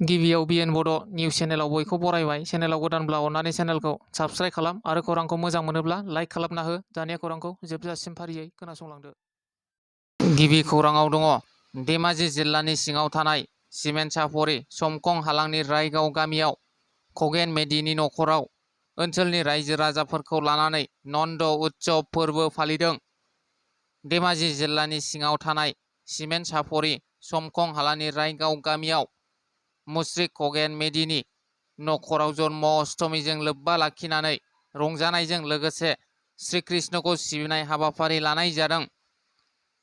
गिबियाव बिएन बड' निउस चेनेलाव बयखौ बरायबाय। चेनेलाव गोदानब्ला अन्नानै चेनेलखौ साबस्क्राइब खालाम आरो खौरांखौ मोजां मोनोब्ला लाइक खालामना हो। दानिया खौरांखौ जोबजासिम फारियै खोनासंलांदो। गिबि खौराङाव दङ। धेमाजि जिल्लानि सिङाव थानाय सिमेन्ट सापरि समखं हालांनि रायगाव गामियाव खगेन मेदिनि नखराव ओनसोलनि रायजो राजाफोरखौ लानानै नन्द उत्सव फोरबो फालिदों। धेमाजि जिल्लानि सिङाव थानाय सिमेन्ट सापरि समखं हालांनि रायगाव गामियाव मुश्रिक खगेन मेदिनि नखराव जन्म अष्टमीजों लोब्बा लाखिनानै रंजानायजों लोगोसे श्रीकृष्णखौ सिबिनाय हाबाफारि लानाय जादों।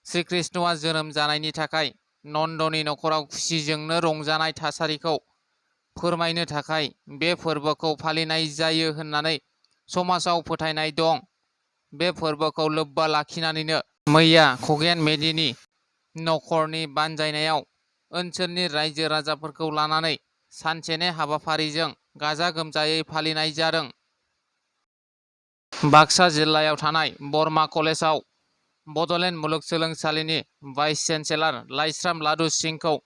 श्रीकृष्णआ जोनोम जानायनि थाखाय नन्दनि नखराव खुसिजोंनो रंजानाय थासारिखौ फोरमायनो थाखाय बे फोरबोखौ फालिनाय जायो होननानै समाजाव फोथायनाय दं। बे फोरबोखौ लोब्बा लाखिनानैनो मैया खगेन मेदिनि नखरनि बानजायनायाव ओनसोलनि रायजो राजाफोरखौ लानानै सानसेनि हाबाफारिजों गाजा गोमजायै फालिनाय जादों। बाक्सा जिल्लायाव थानाय बरमा कलेजाव बड'लेण्ड मुलुगसोलोंसालिनि भाइस चेन्सेलर लाइस्राम लादु सिंहखौ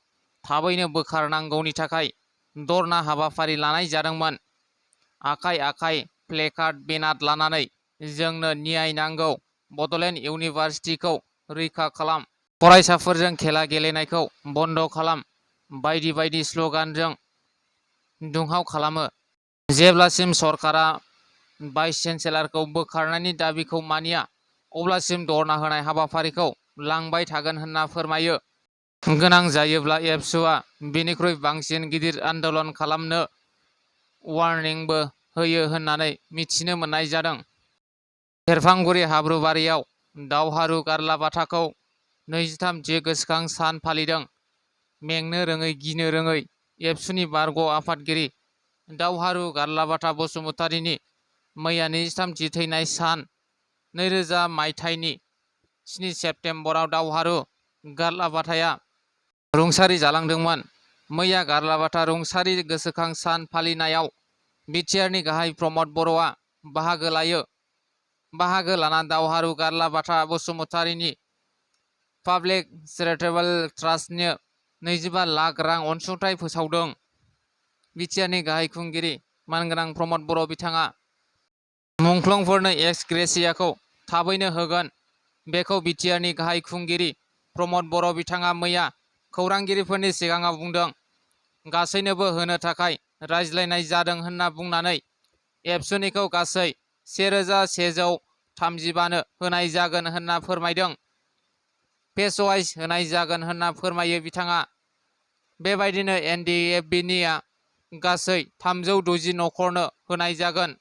थाबैनो बोखारनांगौनि थाखाय धरना हाबाफारि लानाय जादोंमोन। आखाइ आखाइ प्लेकार्ड बेनार लानानै जोंनो न्याय नांगौ, बड'लेण्ड इउनिभार्सिटिखौ रैखा खालाम, फरायसाफोरजों खेला गेलेनायखौ बन्द खालाम बायदि बायदि स्ल'गानजों दुंहाव खालामो। जेब्लासिम सरकारा भाइस चेन्सेलरखौ बोखारनायनि दाबिखौ मानिया अब्लासिम धरना होनाय हाबाफारिखौ लांबाय थागोन होनना फोरमायो। गोनां जायोब्ला एबसुआ बेनिख्रुइ बांसिन गिदिर आन्दोलन खालामनो वार्निंबो होयो होननानै मिथिनो मोननाय जादों। सेरफांगुरि हाब्रुबारियाव दावहारु गारलाबाथाखौ 23थि गोसोखां सान फालिदों। मेंनो रोङै गिनो रोङै एबसुनि बारग' आफादगिरि दावहारु गारलाबाथा बसुमतारीनि मैया 23थि थैनाय सान। 2000 मायथाइनि 7 सेप्तेम्बराव दावहारु गारलाबाथाया रुंसारि जालांदोंमोन। मैया गारलाबाथा रुंसारि गोसोखां सान फालिनायाव बिटिआरनि गाहाय प्रमद बर'आ बाहागो लायो। बाहागो लाना दावहारु गारलाबाथा बसुमतारीनि पाब्लिक चेरिटेबल ट्रास्टनो 25 लाख रां अनसुंथाइ फोसावदों। बिटिआरनि गाहाय खुंगिरि मानगोनां प्रमद बर' बिथाङा मुंख्लंफोरनो एक्स ग्रेसियाखौ थाबैनो होगोन। बेखौ बिटिआरनि गाहाय खुंगिरि प्रमद बर' बिथाङा मैया खौरांगिरिफोरनि सिगाङाव बुंदों। गासैनोबो होनो थाखाय रायज्लायनाय जादों होनना बुंनानै एबसुनिखौ गासै 1135 नो होनाय जागोन होनना फोरमायदों। पेसवाइस होनाय जागोन होनना फोरमायो बिथाङा। बेबायदिनो एनडिएफबिनिया गासै 360 नखरनो होनाय जागोन।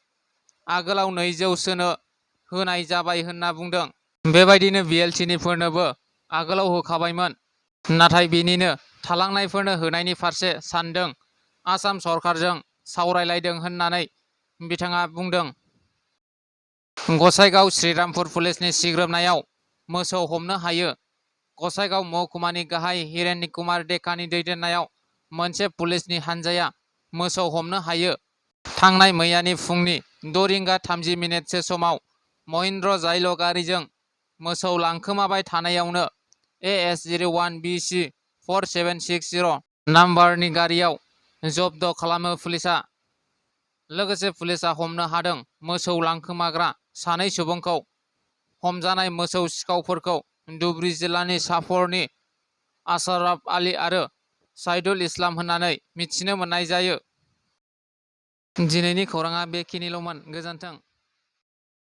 आगोलाव 200 सोनो होनाय जाबाय होनना बुंदों। बेबायदिनो बिएलटिनिफोरनोबो आगोलाव होखाबायमोन, नाथाय बेनिनो थालांनायफोरनो होनायनि फारसे सानदों। आसाम सरकारजों सावरायलायदों होननानै बिथाङा बुंदों। गसाइगाव श्रीरामपुर पुलिसनि सिग्रोमनायाव मोसौ हमनो हायो। गसाइगाव महकुमानि गाहाय हिरेन कुमार डेकानि दैदेननायाव मोनसे पुलिसनि हानजाया मोसौ हमनो हायो। थांनाय मैयानि फुंनि 6:30 समाव महिन्द्र जायल' गारिजों मोसौ लांखोमाबाय थानायावनो AS01BC 4760 नाम्बारनि गारियाव जब्द खालामो पुलिसआ। लोगोसे पुलिसआ हमनो हादों मोसौ लांखोमाग्रा सानै सुबुंखौ। हमजानाय मोसौ सिखावफोरखौ धुबुरी जिल्लानि चापरनि आशराफ आली आरो साइदुल इस्लाम होननानै मिथिनो मोननाय जायो। दिनैनि खौराङा बेखिनिल'मोन। गोजोन्थों।